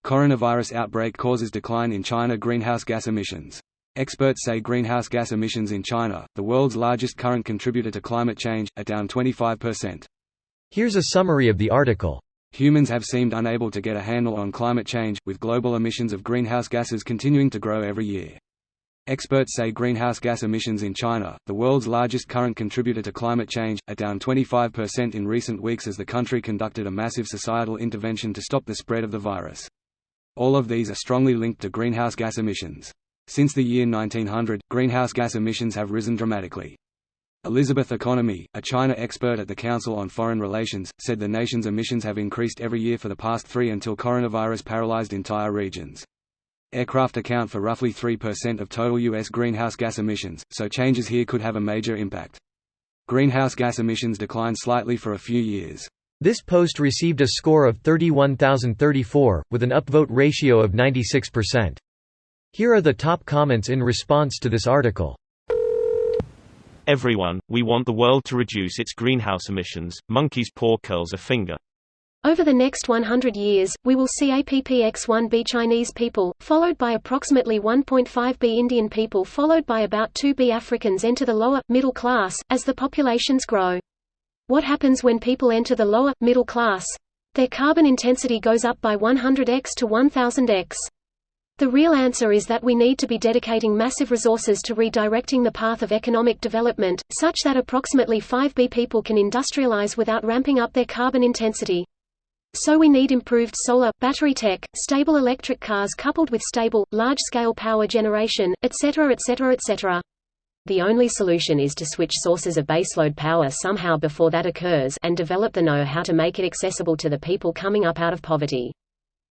Coronavirus outbreak causes decline in China greenhouse gas emissions. Experts say greenhouse gas emissions in China, the world's largest current contributor to climate change, are down 25%. Here's a summary of the article. Humans have seemed unable to get a handle on climate change, with global emissions of greenhouse gases continuing to grow every year. Experts say greenhouse gas emissions in China, the world's largest current contributor to climate change, are down 25% in recent weeks as the country conducted a massive societal intervention to stop the spread of the virus. All of these are strongly linked to greenhouse gas emissions. Since the year 1900, greenhouse gas emissions have risen dramatically. Elizabeth Economy, a China expert at the Council on Foreign Relations, said the nation's emissions have increased every year for the past 3 until coronavirus paralyzed entire regions. Aircraft account for roughly 3% of total U.S. greenhouse gas emissions, so changes here could have a major impact. Greenhouse gas emissions declined slightly for a few years. This post received a score of 31,034, with an upvote ratio of 96%. Here are the top comments in response to this article. Everyone, we want the world to reduce its greenhouse emissions. Monkey's paw curls a finger. Over the next 100 years, we will see APPX1b Chinese people, followed by approximately 1.5b Indian people, followed by about 2b Africans enter the lower, middle class, as the populations grow. What happens when people enter the lower, middle class? Their carbon intensity goes up by 100x to 1000x. The real answer is that we need to be dedicating massive resources to redirecting the path of economic development, such that approximately 5b people can industrialize without ramping up their carbon intensity. So we need improved solar, battery tech, stable electric cars coupled with stable, large-scale power generation, etc. etc. etc. The only solution is to switch sources of baseload power somehow before that occurs, and develop the know-how to make it accessible to the people coming up out of poverty.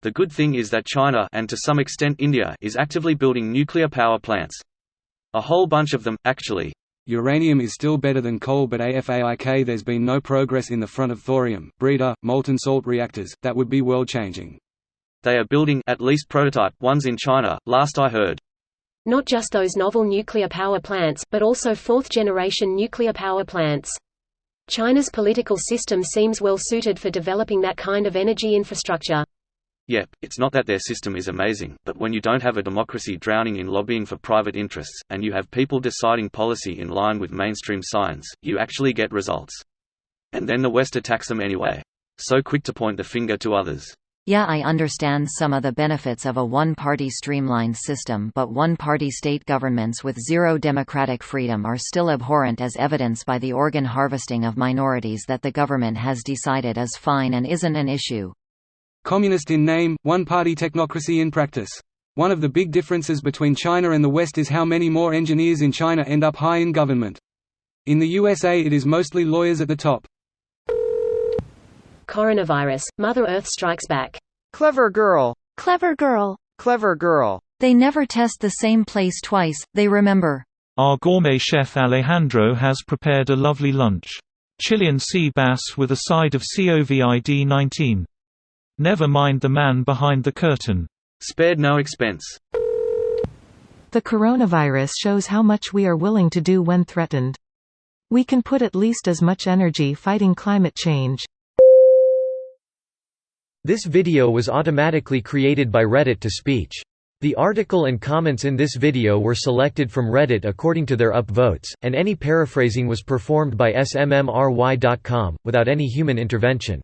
The good thing is that China, and to some extent India, is actively building nuclear power plants. A whole bunch of them, actually. Uranium is still better than coal, but AFAIK there's been no progress in the front of thorium, breeder, molten salt reactors, that would be world-changing. They are building, at least prototype, ones in China, last I heard. Not just those novel nuclear power plants, but also fourth-generation nuclear power plants. China's political system seems well suited for developing that kind of energy infrastructure. Yep, it's not that their system is amazing, but when you don't have a democracy drowning in lobbying for private interests, and you have people deciding policy in line with mainstream science, you actually get results. And then the West attacks them anyway. So quick to point the finger to others. Yeah, I understand some of the benefits of a one-party streamlined system, but one-party state governments with zero democratic freedom are still abhorrent, as evidenced by the organ harvesting of minorities that the government has decided is fine and isn't an issue. Communist in name, one-party technocracy in practice. One of the big differences between China and the West is how many more engineers in China end up high in government. In the USA it is mostly lawyers at the top. Coronavirus, Mother Earth strikes back. Clever girl. Clever girl. Clever girl. They never test the same place twice, they remember. Our gourmet chef Alejandro has prepared a lovely lunch. Chilean sea bass with a side of COVID-19. Never mind the man behind the curtain. Spared no expense. The coronavirus shows how much we are willing to do when threatened. We can put at least as much energy fighting climate change. This video was automatically created by Reddit to speech. The article and comments in this video were selected from Reddit according to their upvotes, and any paraphrasing was performed by smmry.com, without any human intervention.